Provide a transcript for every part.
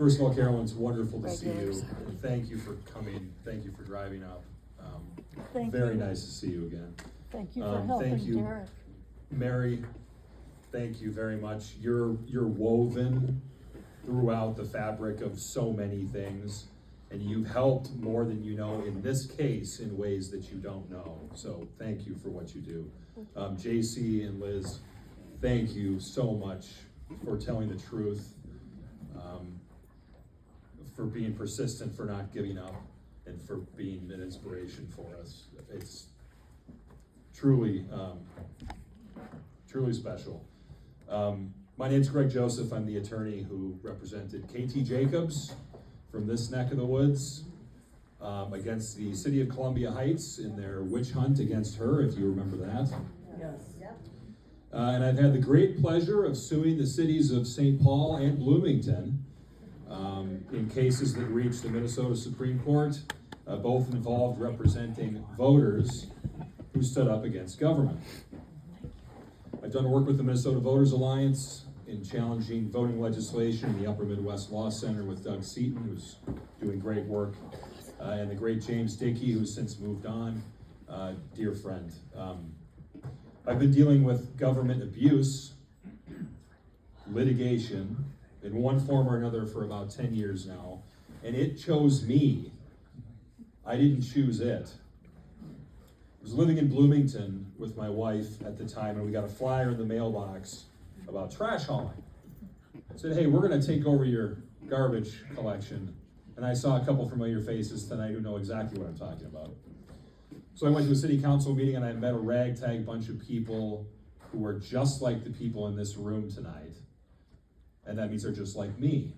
First of all, Carolyn, it's wonderful to see you. And thank you for coming. Thank you for driving up. Very nice to see you again. Thank you for helping Derek. Mary, thank you very much. You're woven throughout the fabric of so many things, and you've helped more than you know in this case in ways that you don't know. So thank you for what you do. JC and Liz, thank you so much for telling the truth, for being persistent, for not giving up, and for being an inspiration for us. It's truly, truly special. My name's Greg Joseph. I'm the attorney who represented KT Jacobs from this neck of the woods against the city of Columbia Heights in their witch hunt against her, if you remember that. Yes. And I've had the great pleasure of suing the cities of St. Paul and Bloomington in cases that reached the Minnesota Supreme Court, both involved representing voters who stood up against government. I've done work with the Minnesota Voters Alliance in challenging voting legislation in the Upper Midwest Law Center with Doug Seaton, who's doing great work, and the great James Dickey, who's since moved on, dear friend. I've been dealing with government abuse, litigation, in one form or another for about 10 years now, and it chose me. I didn't choose it. I was living in Bloomington with my wife at the time, and we got a flyer in the mailbox about trash hauling. I said, hey, we're gonna take over your garbage collection. And I saw a couple familiar faces tonight who know exactly what I'm talking about. So I went to a city council meeting and I met a ragtag bunch of people who were just like the people in this room tonight. And that means they're just like me.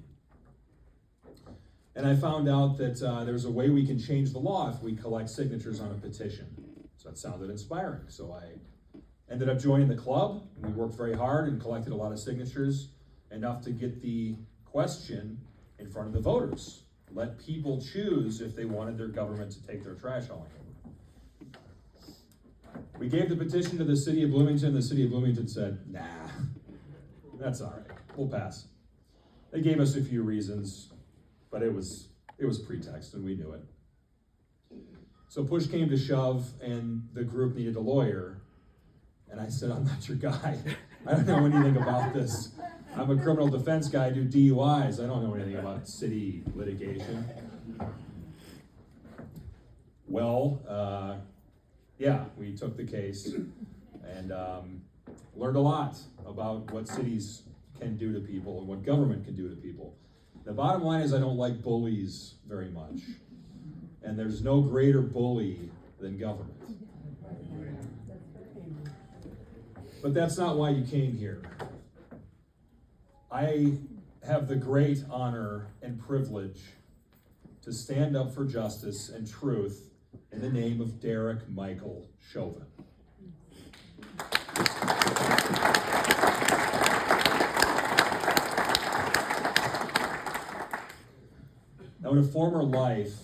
And I found out that there's a way we can change the law if we collect signatures on a petition. So that sounded inspiring. So I ended up joining the club. We worked very hard and collected a lot of signatures, enough to get the question in front of the voters. Let people choose if they wanted their government to take their trash hauling over. We gave the petition to the city of Bloomington. The city of Bloomington said, nah, that's all right, we'll pass. They gave us a few reasons, but it was pretext and we knew it. So push came to shove and the group needed a lawyer. And I said, I'm not your guy. I don't know anything about this. I'm a criminal defense guy, I do DUIs. I don't know anything about city litigation. Well, yeah, we took the case and learned a lot about what cities can do to people and what government can do to people. The bottom line is I don't like bullies very much. And there's no greater bully than government. But that's not why you came here. I have the great honor and privilege to stand up for justice and truth in the name of Derek Michael Chauvin. Now, in a former life,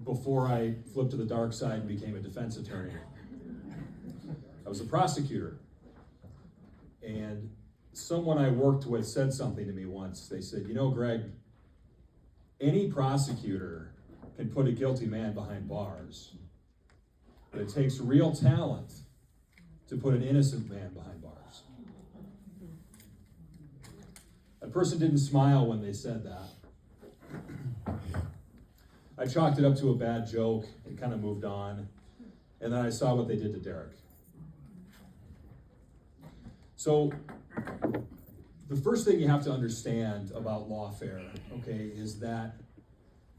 before I flipped to the dark side and became a defense attorney, I was a prosecutor. And someone I worked with said something to me once. They said, you know, Greg, any prosecutor can put a guilty man behind bars, but it takes real talent to put an innocent man behind bars. That person didn't smile when they said that. I chalked it up to a bad joke and kind of moved on. And then I saw what they did to Derek. So the first thing you have to understand about lawfare, okay, is that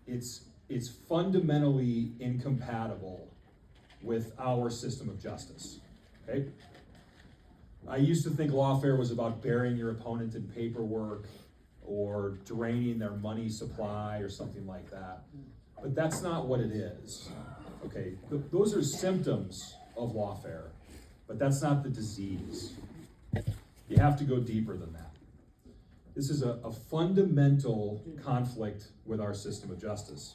it's fundamentally incompatible with our system of justice, okay? I used to think lawfare was about burying your opponent in paperwork or draining their money supply or something like that. But that's not what it is, okay? Those are symptoms of lawfare, but that's not the disease. You have to go deeper than that. This is a fundamental conflict with our system of justice.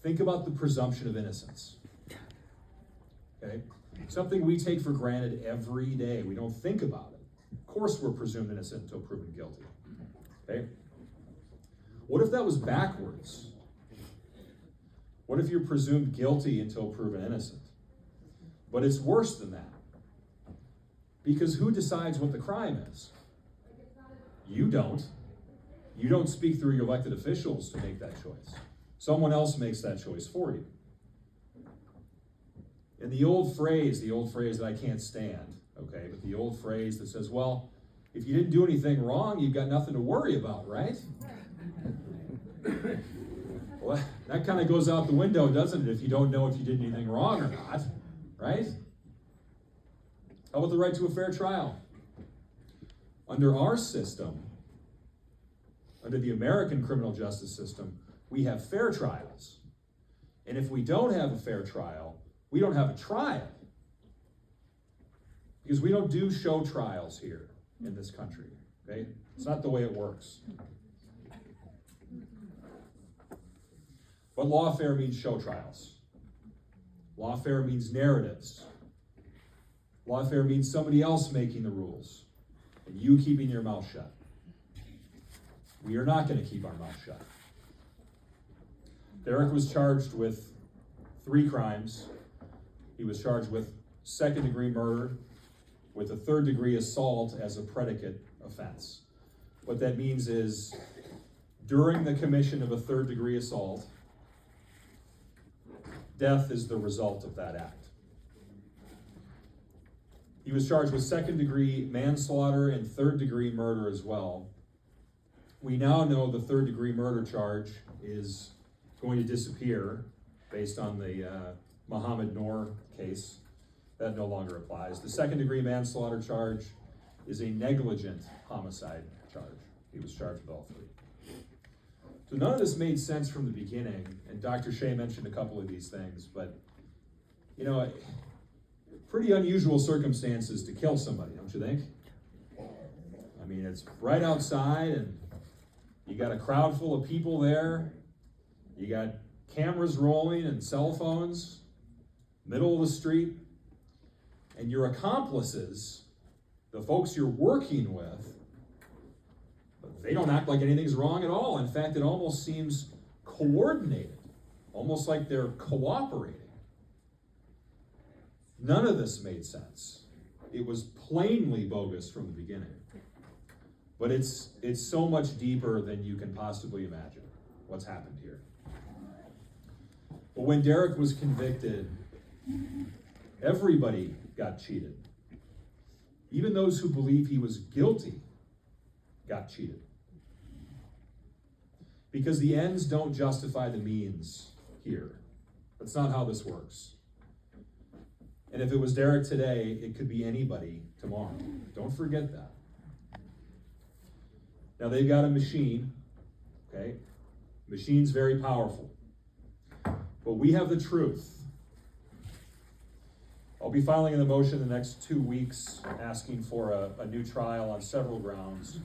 Think about the presumption of innocence, okay? Something we take for granted every day. We don't think about it. Of course we're presumed innocent until proven guilty, okay? What if that was backwards? What if you're presumed guilty until proven innocent? But it's worse than that. Because who decides what the crime is? You don't. You don't speak through your elected officials to make that choice. Someone else makes that choice for you. And the old phrase that I can't stand, okay, but the old phrase that says, well, if you didn't do anything wrong, you've got nothing to worry about, right? Well, that kind of goes out the window, doesn't it, if you don't know if you did anything wrong or not, right? How about the right to a fair trial? Under our system, under the American criminal justice system, we have fair trials. And if we don't have a fair trial, we don't have a trial. Because we don't do show trials here in this country, okay? It's not the way it works. But lawfare means show trials. Lawfare means narratives. Lawfare means somebody else making the rules and you keeping your mouth shut. We are not going to keep our mouth shut. Derek was charged with 3 crimes. He was charged with second-degree murder, with a third-degree assault as a predicate offense. What that means is, during the commission of a third-degree assault, death is the result of that act. He was charged with second-degree manslaughter and third-degree murder as well. We now know the third-degree murder charge is going to disappear based on the Muhammad Noor case. That no longer applies. The second-degree manslaughter charge is a negligent homicide charge. He was charged with all 3. So none of this made sense from the beginning, and Dr. Shea mentioned a couple of these things, but, you know, pretty unusual circumstances to kill somebody, don't you think? I mean, it's right outside, and you got a crowd full of people there. You got cameras rolling and cell phones, middle of the street, and your accomplices, the folks you're working with, they don't act like anything's wrong at all. In fact, it almost seems coordinated, almost like they're cooperating. None of this made sense. It was plainly bogus from the beginning. But it's so much deeper than you can possibly imagine what's happened here. But when Derek was convicted, everybody got cheated. Even those who believe he was guilty got cheated. Because the ends don't justify the means here. That's not how this works. And if it was Derek today, it could be anybody tomorrow. Don't forget that. Now they've got a machine, okay? Machine's very powerful. But we have the truth. I'll be filing an motion in the next 2 weeks asking for a new trial on several grounds.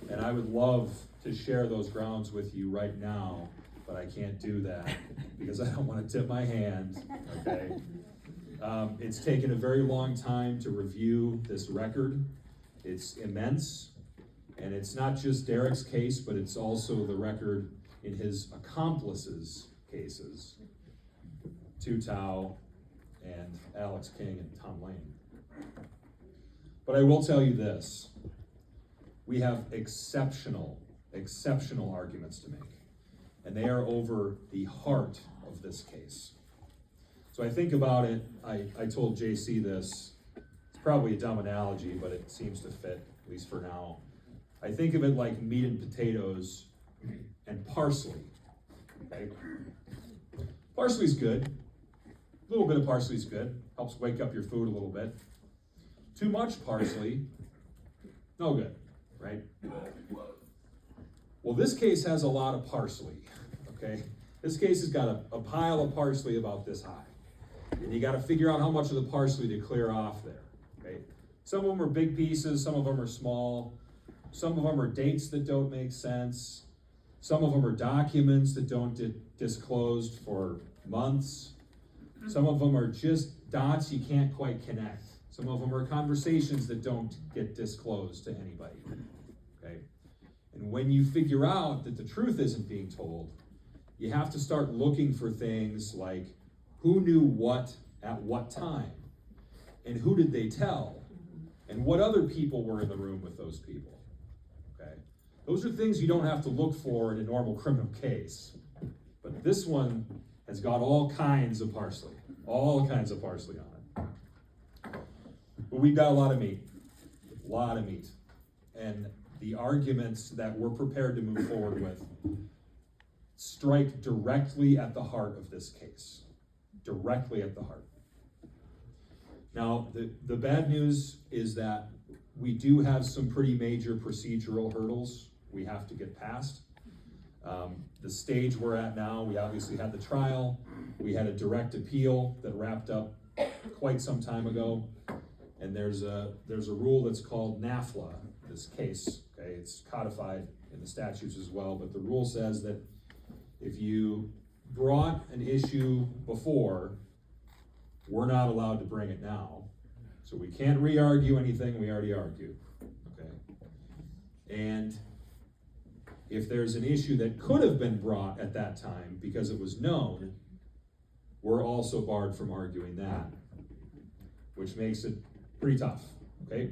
And I would love to share those grounds with you right now, but I can't do that because I don't want to tip my hand, okay? It's taken a very long time to review this record. It's immense, and it's not just Derek's case, but it's also the record in his accomplices' cases, Tu Tao and Alex King and Tom Lane. But I will tell you this. We have exceptional arguments to make, and they are over the heart of this case. So I think about it, I told JC this, it's probably a dumb analogy, but it seems to fit, at least for now. I think of it like meat and potatoes and parsley, okay? Parsley's good. A little bit of parsley's good, helps wake up your food a little bit. Too much parsley, no good, right? Well, this case has a lot of parsley, okay? This case has got a pile of parsley about this high. And you got to figure out how much of the parsley to clear off there, okay? Some of them are big pieces, some of them are small. Some of them are dates that don't make sense. Some of them are documents that don't get disclosed for months. Some of them are just dots you can't quite connect. Some of them are conversations that don't get disclosed to anybody, okay? And when you figure out that the truth isn't being told, you have to start looking for things like who knew what at what time, and who did they tell, and what other people were in the room with those people, okay? Those are things you don't have to look for in a normal criminal case. But this one has got all kinds of parsley on it. But we've got a lot of meat. And the arguments that we're prepared to move forward with strike directly at the heart of this case. Directly at the heart. Now, the bad news is that we do have some pretty major procedural hurdles we have to get past. The stage we're at now, we obviously had the trial, we had a direct appeal that wrapped up quite some time ago, and there's a rule that's called NAFLA, this case, okay? It's codified in the statutes as well, but the rule says that if you brought an issue before, we're not allowed to bring it now. So we can't re-argue anything we already argued, okay? And if there's an issue that could have been brought at that time because it was known, we're also barred from arguing that, which makes it pretty tough, okay?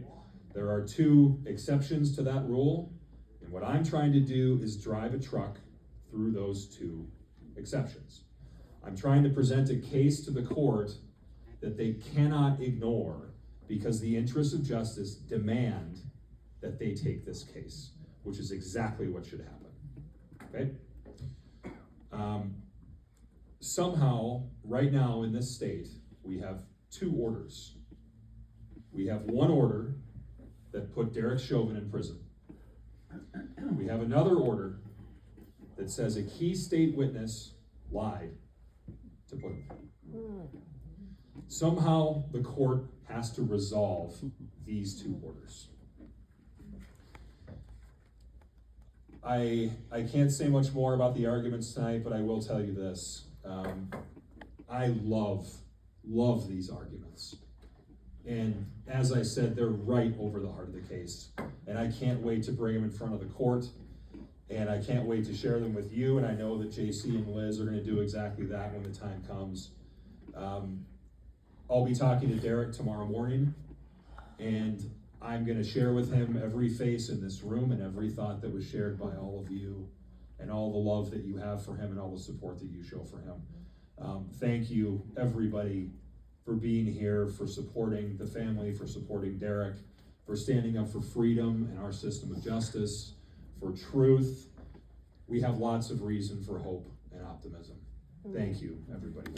There are 2 exceptions to that rule, and what I'm trying to do is drive a truck through those 2 exceptions. I'm trying to present a case to the court that they cannot ignore because the interests of justice demand that they take this case, which is exactly what should happen, okay? Somehow, right now in this state, we have 2 orders. We have one order that put Derek Chauvin in prison. We have another order that says a key state witness lied to put him. Somehow the court has to resolve these 2 orders. I can't say much more about the arguments tonight, but I will tell you this. I love these arguments. And as I said, they're right over the heart of the case. And I can't wait to bring them in front of the court. And I can't wait to share them with you. And I know that JC and Liz are going to do exactly that when the time comes. I'll be talking to Derek tomorrow morning. And I'm going to share with him every face in this room and every thought that was shared by all of you and all the love that you have for him and all the support that you show for him. Thank you, everybody, for being here, for supporting the family, for supporting Derek, for standing up for freedom and our system of justice, for truth. We have lots of reason for hope and optimism. Thank you, everybody.